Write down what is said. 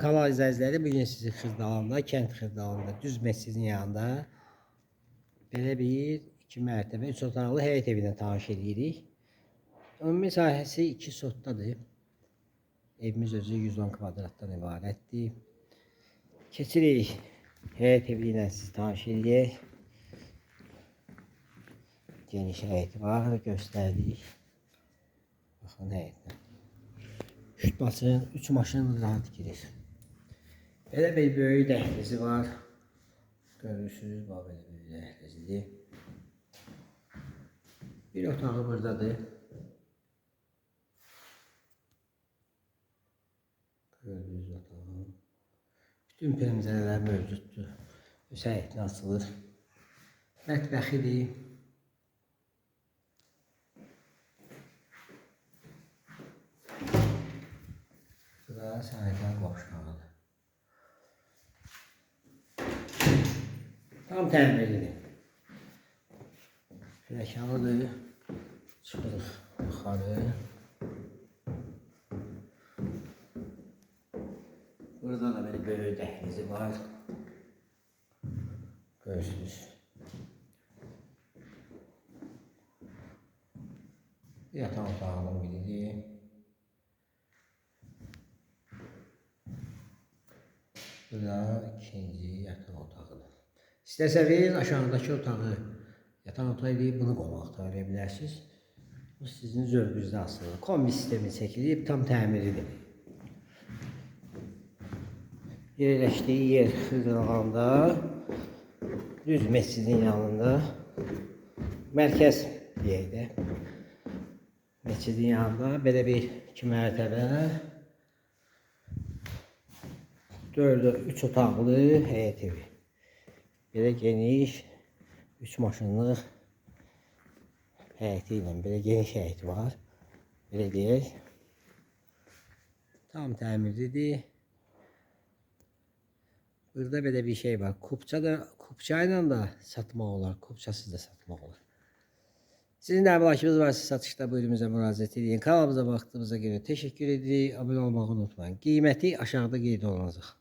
Kanal izləyiciləri, bugün sizi Xırdalanda, kənd Xırdalanda, düz məscidin yanında belə bir 2 mərtəbə 3 otaqlı həyət evinə tanış edirik. Ümumi sahəsi 2 sotdadır. Evimiz özü 110 kvadratdan ibarətdir. Keçirik həyət evi ilə sizi tanış edək. Geniş həyət var, göstərdik. Baxın həyətdən. 3 maşın rahat girir. Belə bir böyük dəhlizi var. Görürsünüz, bax belə böyük dəhlizidir. Bir otağı buradadır. Gördüyünüz otağı. Bütün pəncərələr mövcuddur. Öz həyətinə açılır. Mətbəxidir. Buraya sanitar boşluğudur. Tam təmirlidir. Pilləkənlidir. Çıxırıq yuxarı. Burada da belə böyük dəhlizi var. Görürsünüz. Yataq otağının biridir. Burada ikinci yataq otağıdır. İstəsəniz aşağıdakı otağı yataq otağı deyib bunu qonaqda verə bilərsiniz. Bu sizin zövqünüzdə asılıdır. Kombi sistemi çəkilib, tam təmiridir. Yerləşdiyi yer Xırdalanda, düz məscidin yanında, mərkəz deyək də. Məscidin yanında belə bir 2 mərtəbə, 3 otaqlı həyət evi. Belə geniş 3 maşınlıq həyəti ilə belə geniş həyəti var. Belə deyək. Tam təmirlidir. Burada belə bir şey var. Kupça ilə da satmaq olar, kupçasız da satmaq olar. Sizin də əmlakınız varsa satışda buyurumuza müraciət edin. Kanalımıza baxdığınıza görə təşəkkür edirik. Abunə olmağı unutmayın. Qiyməti aşağıda qeyd olunacaq.